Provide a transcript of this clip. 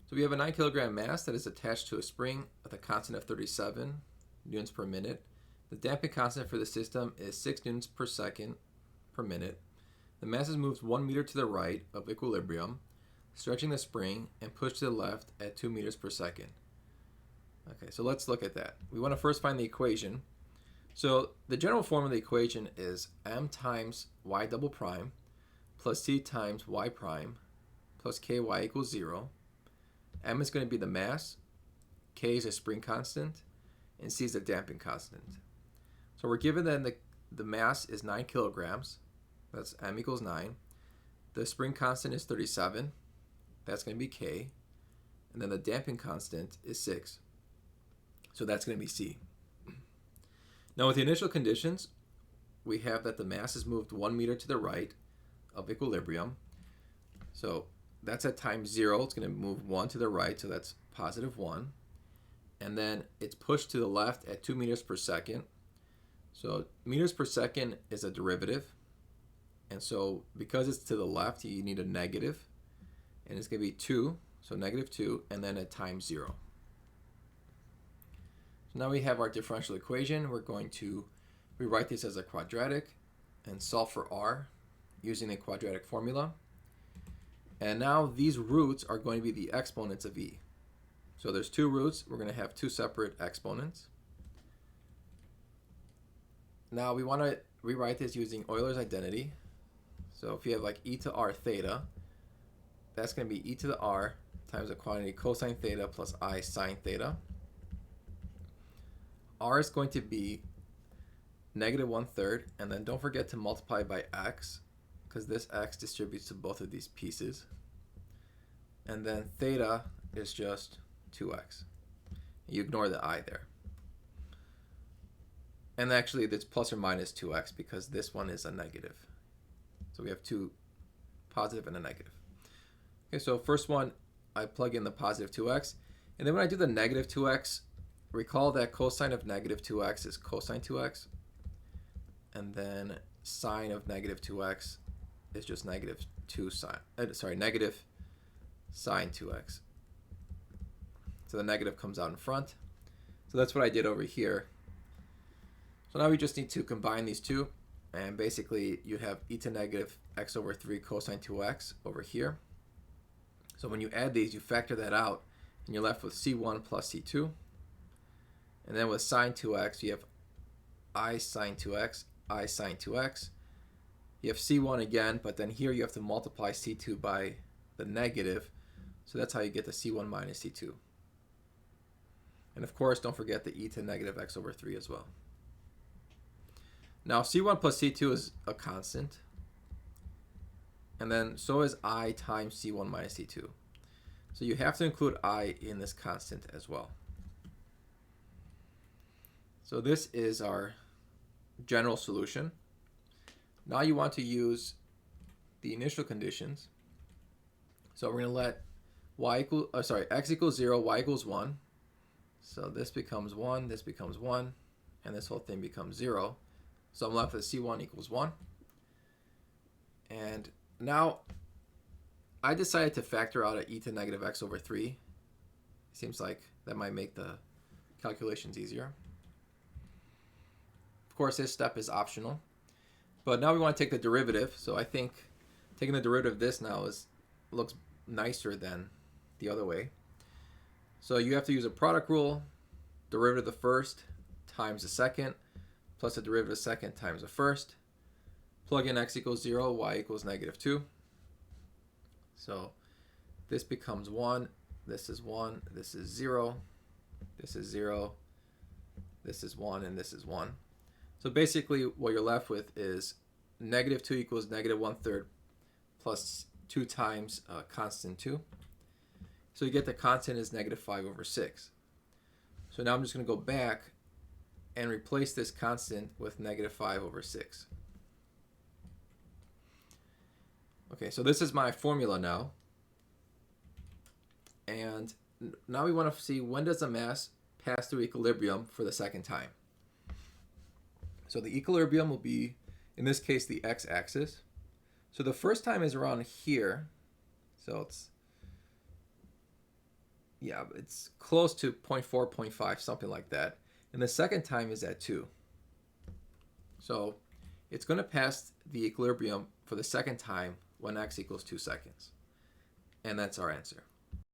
So we have a 9 kilogram mass that is attached to a spring with a constant of 37 newtons per minute. The damping constant for the system is 6 newtons per second per minute. The mass is moved 1 meter to the right of equilibrium, stretching the spring, and pushed to the left at 2 meters per second. Okay, so let's look at that. We want to first find the equation. So the general form of the equation is m times y double prime plus c times y prime plus ky equals 0. M is going to be the mass, k is a spring constant, and c is a damping constant. So we're given that the mass is 9 kilograms. That's m equals 9. The spring constant is 37. That's going to be k. And then the damping constant is 6. So that's going to be c. Now with the initial conditions, we have that the mass is moved 1 meter to the right of equilibrium. So that's at time 0. It's going to move 1 to the right, so that's positive 1. And then it's pushed to the left at 2 meters per second. So meters per second is a derivative. And so because it's to the left, you need a negative. And it's going to be 2, so negative 2, and then at time 0. So now we have our differential equation. We're going to rewrite this as a quadratic and solve for r using the quadratic formula. And now these roots are going to be the exponents of e. So there's 2 roots. We're going to have 2 separate exponents. Now we want to rewrite this using Euler's identity. So if you have like e to r theta, that's going to be e to the r times the quantity cosine theta plus I sine theta. R is going to be negative 1/3, and then don't forget to multiply by x, because this x distributes to both of these pieces. And then theta is just 2x. You ignore the I there. And actually, it's plus or minus 2x because this one is a negative. So we have 2 positive and a negative. Okay, so first one, I plug in the positive 2x. And then when I do the negative 2x, recall that cosine of negative 2x is cosine 2x. And then sine of negative 2x is just negative negative sine 2x. So the negative comes out in front. So that's what I did over here. So now we just need to combine these two. And basically, you have e to negative x over 3 cosine 2x over here. So when you add these, you factor that out, and you're left with c1 plus c2. And then with sine 2x, you have I sine 2x, I sine 2x. You have c1 again, but then here you have to multiply c2 by the negative. So that's how you get the c1 minus c2. And of course, don't forget the e to negative x over 3 as well. Now c1 plus c2 is a constant. And then so is I times c1 minus c2. So you have to include I in this constant as well. So this is our general solution. Now you want to use the initial conditions. So we're going to let x equals 0, y equals 1. So this becomes 1, this becomes 1, and this whole thing becomes 0. So I'm left with c1 equals 1. And now I decided to factor out a e to negative x over 3. Seems like that might make the calculations easier. Of course, this step is optional. But now we want to take the derivative. So I think taking the derivative of this now looks nicer than the other way. So you have to use a product rule. Derivative of the first times the second plus the derivative of the second times the first. Plug in x equals 0, y equals negative 2. So this becomes 1, this is 1, this is 0, this is 0, this is 1, and this is 1. So basically what you're left with is negative 2 equals negative 1/3 plus 2 times constant 2. So you get the constant is negative 5 over 6. So now I'm just going to go back and replace this constant with negative 5 over 6. Okay, so this is my formula now. And now we want to see when does the mass pass through equilibrium for the second time. So the equilibrium will be, in this case, the x-axis. So the first time is around here. So it's Yeah, it's close to 0.4, 0.5, something like that. And the second time is at 2. So it's going to pass the equilibrium for the second time when x equals 2 seconds. And that's our answer.